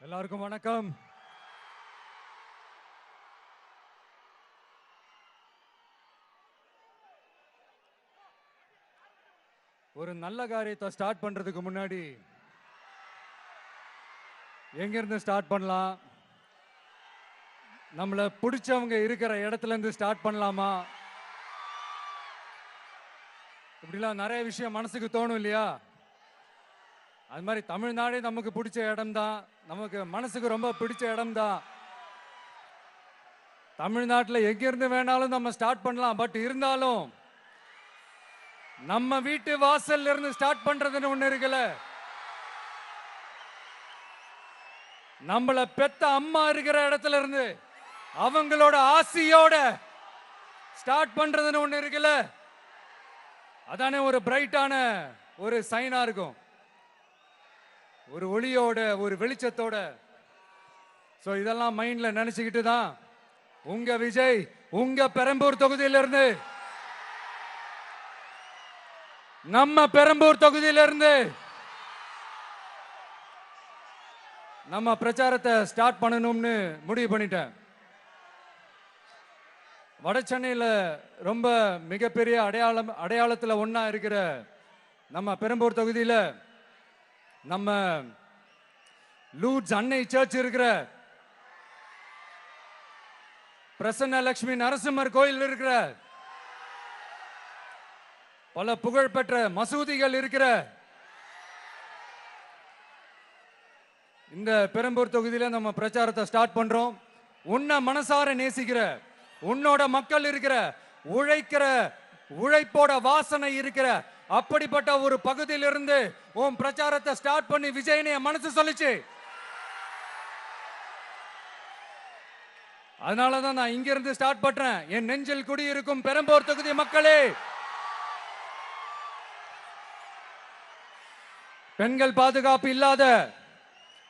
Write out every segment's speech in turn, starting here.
எல்லாருக்கும் வணக்கம். ஒரு நல்ல காரியத்தை ஸ்டார்ட் பண்றதுக்கு முன்னாடி எங்க இருந்து ஸ்டார்ட் பண்ணலாம், நம்மள பிடிச்சவங்க இருக்கிற இடத்துல இருந்து ஸ்டார்ட் பண்ணலாமா, இப்படிலாம் நிறைய விஷயம் மனசுக்கு தோணும் இல்லையா? அது மாதிரி தமிழ்நாடே நமக்கு பிடிச்ச இடம் தான், நமக்கு மனசுக்கு ரொம்ப பிடிச்ச இடம் தான். தமிழ்நாட்டில் எங்க இருந்து வேணாலும் நம்ம ஸ்டார்ட் பண்ணலாம். பட் இருந்தாலும் நம்ம வீட்டு வாசல்ல இருந்து ஸ்டார்ட் பண்றதுன்னு ஒண்ணு இருக்குல்ல. நம்மள பெத்த அம்மா இருக்கிற இடத்துல இருந்து அவங்களோட ஆசியோட ஸ்டார்ட் பண்றதுன்னு ஒண்ணு இருக்குல்ல. அதானே ஒரு பிரைட்டான ஒரு சைனா இருக்கும், ஒரு ஒளியோட, ஒரு வெளிச்சத்தோட. சோ இதெல்லாம் மைண்ட்ல நினைச்சுக்கிட்டு தான் உங்க விஜய் உங்க பெரம்பூர் தொகுதியிலிருந்து, நம்ம பெரம்பூர் தொகுதியிலிருந்து நம்ம பிரச்சாரத்தை ஸ்டார்ட் பண்ணணும்னு முடிவு பண்ணிட்டேன். வட சென்னையில் ரொம்ப மிகப்பெரிய அடையாளத்தில் ஒன்றா இருக்கிற நம்ம பெரம்பூர் தொகுதியில் நம்ம லூட்ஸ் அன்னை சர்ச் இருக்கிற, பிரசன்ன லட்சுமி நரசிம்மர் கோயில் இருக்கிற, பல புகழ்பெற்ற மசூதிகள் இருக்கிற இந்த பெரம்பூர் தொகுதியில் நம்ம பிரச்சாரத்தை ஸ்டார்ட் பண்றோம். உன்னை மனசார நேசிக்கிற, உன்னோட மக்கள் இருக்கிற, உழைக்கிற, உழைப்போட வாசனை இருக்கிற அப்படிப்பட்ட ஒரு பகுதியிலிருந்து உன் பிரச்சாரத்தை ஸ்டார்ட் பண்ணி விஜய்னு என் மனசு சொல்லிச்சு. அதனாலதான் நான் இங்க இருந்து ஸ்டார்ட் பண்றேன். என் நெஞ்சில் குடியிருக்கும் பெரம்பூர் தொகுதி மக்களே, பெண்கள் பாதுகாப்பு இல்லாத,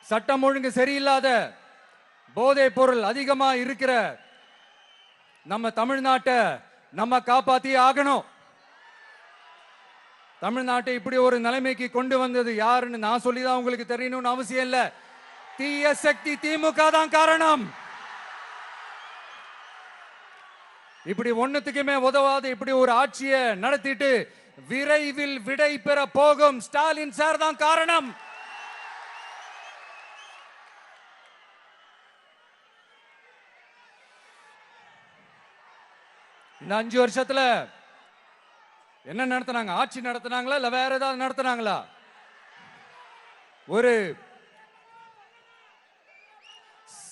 சட்டம் ஒழுங்கு சரியில்லாத, போதை பொருள் அதிகமா இருக்கிற நம்ம தமிழ்நாட்டை நம்ம காப்பாத்தி ஆகணும். தமிழ்நாட்டை இப்படி ஒரு நிலைமைக்கு கொண்டு வந்தது யாருன்னு நான் சொல்லிதான் உங்களுக்கு தெரியணும்னு அவசியம் இல்ல. தீய சக்தி திமுக தான் காரணம். இப்படி ஒண்ணுத்துக்குமே உதவாது இப்படி ஒரு ஆட்சியை நடத்திட்டு விரைவில் விடை பெற போகும் ஸ்டாலின் சார் தான் காரணம். இந்த 5 வருஷத்துல என்ன நடத்தினாங்க? ஆட்சி நடத்தினாங்களா இல்ல வேற ஏதாவது நடத்தினாங்களா? ஒரு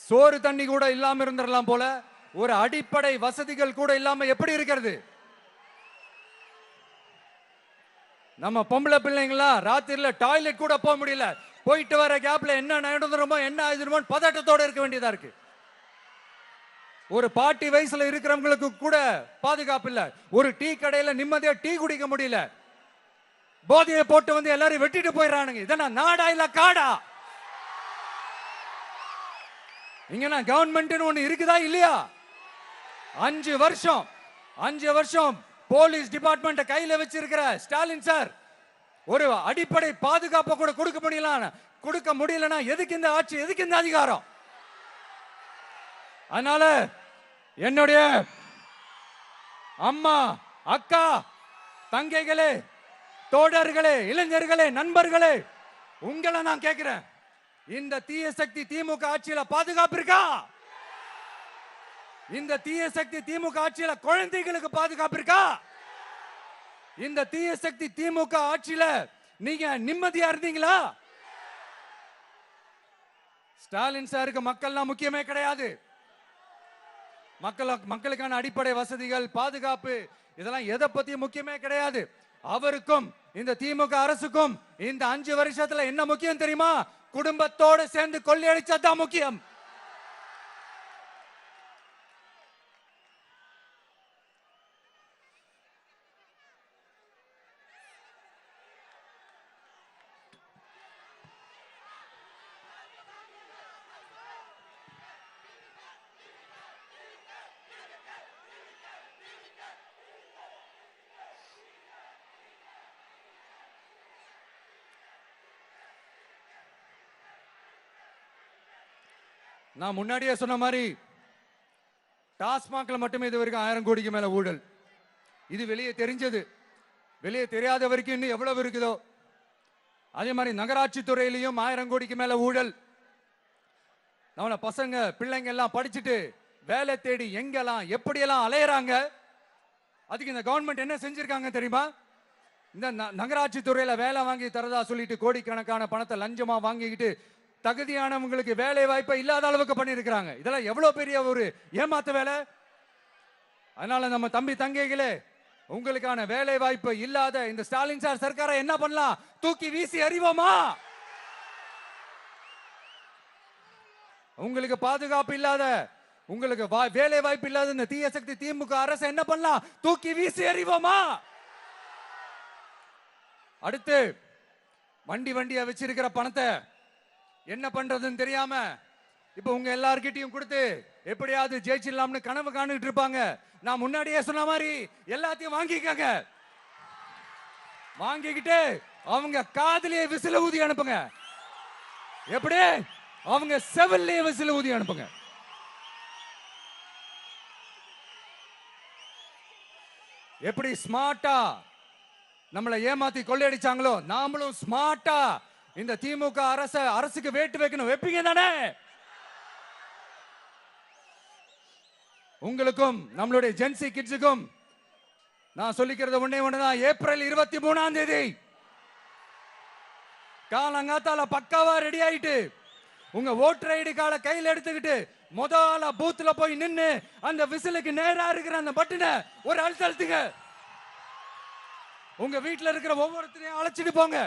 சோறு தண்ணி கூட இல்லாம இருந்திரலாம் போல, ஒரு அடிப்படை வசதிகள் கூட இல்லாம எப்படி இருக்கிறது? நம்ம பொம்பளை பிள்ளைங்களா ராத்திரில டாய்லெட் கூட போக முடியல. போயிட்டு வர கேப்ல என்ன நடந்துருமோ என்ன ஆயிடுமோ பதட்டத்தோட இருக்க வேண்டியதா இருக்கு. ஒரு பாட்டி வயசுல இருக்கிறவங்களுக்கு கூட பாதுகாப்பு இல்ல. ஒரு டீ கடையில நிம்மதியா டீ குடிக்க முடியல. போதையை போட்டு வந்து எல்லாரும் வெட்டிட்டு போயிடறானுங்க. இதெல்லாம் நாடா இல்ல காடா? இங்க கவர்மெண்ட் ஒண்ணு இருக்குதா இல்லையா? 5 வருஷம் போலீஸ் டிபார்ட்மெண்ட் கையில வச்சிருக்கிற ஸ்டாலின் சார் ஒரு அடிப்படை பாதுகாப்பை கூட கொடுக்க முடியலன்னா எதுக்கு இந்த ஆட்சி, எதுக்கு இந்த அதிகாரம்? அதனால என்னுடைய அம்மா, அக்கா, தங்கைகளே, தோழர்களே, இளைஞர்களே, நண்பர்களே, உங்களை நான் கேட்கிறேன், இந்த தீய சக்தி திமுக ஆட்சியில பாதுகாப்பு இருக்கா? இந்த தீய சக்தி திமுக ஆட்சியில குழந்தைகளுக்கு பாதுகாப்பு இருக்கா? இந்த தீய சக்தி திமுக ஆட்சியில நீங்க நிம்மதியா இருந்தீங்களா? ஸ்டாலின் சாருக்கு மக்கள்லாம் முக்கியமே கிடையாது. மக்களுக்கான அடிப்படை வசதிகள், பாதுகாப்பு, இதெல்லாம் எதை பத்தி முக்கியமே கிடையாது. அவருக்கும் இந்த திமுக அரசுக்கும் இந்த 5 வருஷத்துல என்ன முக்கியம் தெரியுமா? குடும்பத்தோடு சேர்ந்து கொள்ளையடிச்சதுதான் முக்கியம். நான் முன்னாடியே சொன்ன மாதிரி டாஸ்மாக்ல மட்டுமே இது வரைக்கும் 1000 கோடிக்கு மேல ஊழல். இது வெளியே தெரிஞ்சது. வெளியே தெரியாத வரைக்கும் இன்னும் எவ்வளவு இருக்குதோ. அதே மாதிரி நகராட்சி துறையிலையும் 1000 கோடிக்கு மேல ஊழல். நம்மள பசங்க பிள்ளைங்க எல்லாம் படிச்சுட்டு வேலை தேடி எங்கெல்லாம் எப்படியெல்லாம் அலையறாங்க. அதுக்கு இந்த கவர்மெண்ட் என்ன செஞ்சிருக்காங்க தெரியுமா? இந்த நகராட்சி துறையில வேலை வாங்கி தரதா சொல்லிட்டு கோடிக்கணக்கான பணத்தை லஞ்சமா வாங்கிக்கிட்டு தகுதியானவங்களுக்கு வேலை வாய்ப்பை இல்லாத அளவுக்கு பண்ணிருக்கிறாங்க. இதெல்லாம் எவ்வளவு பெரிய ஒரு ஏமாத்து வேலை. அதனால நம்ம தம்பி தங்கைகளே, உங்களுக்கான வேலை வாய்ப்பு இல்லாத இந்த ஸ்டாலின் சார் சர்க்காரை என்ன பண்ணலாம்? தூக்கி வீசி அறிவோமா? உங்களுக்கு பாதுகாப்பு இல்லாத, உங்களுக்கு வேலை வாய்ப்பு இல்லாத இந்த தீய சக்தி திமுக அரசு என்ன பண்ணலாம்? தூக்கி வீசி அறிவோமா? அடுத்து வண்டியா வச்சிருக்கிற பணத்தை என்ன பண்றதுன்னு தெரியாம இப்ப உங்க எல்லார்கிட்டையும் கொடுத்து எப்படியாவது ஜெயிச்சிடலாம்னு கனவு காணிட்டு இருப்பாங்க. நான் முன்னாடியே சொன்ன மாதிரி எல்லாத்தையும் வாங்கிக்கங்க. வாங்கிக்கிட்டு அவங்க காதுலயே விசில ஊதி அனுப்புங்க. எப்படி? அவங்க செவிலே விசில ஊதி அனுப்புங்க. எப்படி ஸ்மார்ட்டா நம்மளை ஏமாத்தி கொள்ளையடிச்சாங்களோ, நாமளும் ஸ்மார்ட்டா இந்த திமுக அரசுக்கு வேட்டு வைக்கணும். வைப்பீங்க தானே? உங்களுக்கும் நம்மளுடைய ஜென்சி கிட்ஸுக்கும் நான் சொல்லிக்கிறது ஒண்ணே ஒண்ணுதான். ஏப்ரல் 23ஆம் தேதி காலங்காத்தால பக்காவா ரெடி ஆயிட்டு உங்க ஓட்டர் ஐடி கார்டை கையில் எடுத்துக்கிட்டு முதல்ல பூத்துல போய் நின்னு அந்த விசிலுக்கு நேரா இருக்கிற அந்த பட்டனை ஒரு அழுத்துங்க. உங்க வீட்டுல இருக்கிற ஒவ்வொருத்தரையும் அழைச்சிட்டு போங்க.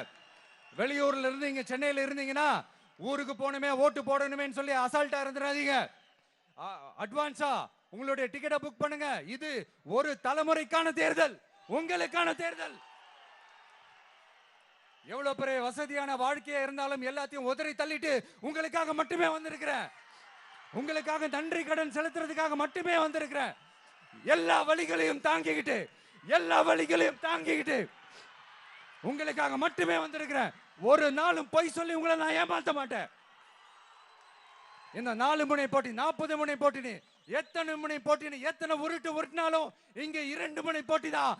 வெளியூர்ல இருந்து இங்க சென்னையில இருந்தீங்கன்னா ஊருக்கு போகணுமே ஓட்டு போடணுமே சொல்லி அசால்ட்டா இருந்துடாதீங்க. அட்வான்ஸா உங்களுடைய டிக்கெட்டை புக் பண்ணுங்க. இது ஒரு தலைமுறைக்கான தேர்தல், உங்களுக்கான தேர்தல். எவ்வளவு பெரிய வசதியான வாழ்க்கையா இருந்தாலும் எல்லாத்தையும் உதறி தள்ளிட்டு உங்களுக்காக மட்டுமே வந்திருக்கிறேன். உங்களுக்காக நன்றி கடன் செலுத்துறதுக்காக மட்டுமே வந்திருக்கிறேன். எல்லா வழிகளையும் தாங்கிக்கிட்டு உங்களுக்காக மட்டுமே வந்திருக்கிறேன். ஒரு நாளும் பொய் சொல்லி உங்களை நான் ஏமாத்த மாட்டேன். இந்த 4 முனை போட்டி 40 முனை போட்டி எத்தனை முனை போட்டி எத்தனை உருட்டினாலும் இங்க 2 முனை போட்டி தான்.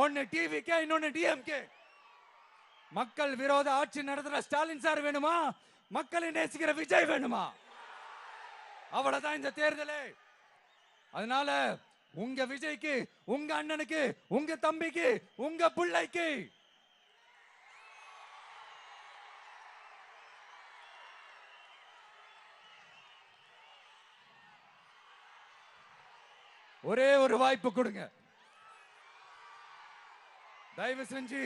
ஒன்னு டிவிகே, இன்னொன்னு டிஎம்கே. மக்கள் விரோத ஆட்சி நடத்துற ஸ்டாலின் சார் வேணுமா? மக்களை நேசிக்கிற விஜய் வேணுமா? அவ்வளவுதான் இந்த தேர்தலே. அதனால உங்க விஜய்க்கு, உங்க அண்ணனுக்கு, உங்க தம்பிக்கு, உங்க பிள்ளைக்கு ஒரே ஒரு வாய்ப்பு கொடுங்க. தயவு செஞ்சு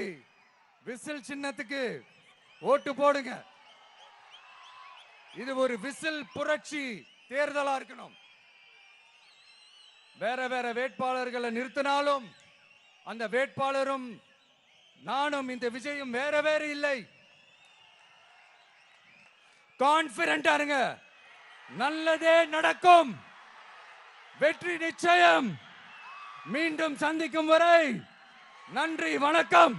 விசில் சின்னத்துக்கு ஓட்டு போடுங்க. இது ஒரு விசில் புரட்சி தேர்தலா இருக்கணும். வேற வேட்பாளர்களை நிறுத்தினாலும் அந்த வேட்பாளரும் நானும் இந்த விஜயும் வேற இல்லை. கான்பிடென்டா இருங்க. நல்லதே நடக்கும். வெற்றி நிச்சயம். மீண்டும் சந்திக்கும் வரை நன்றி, வணக்கம்.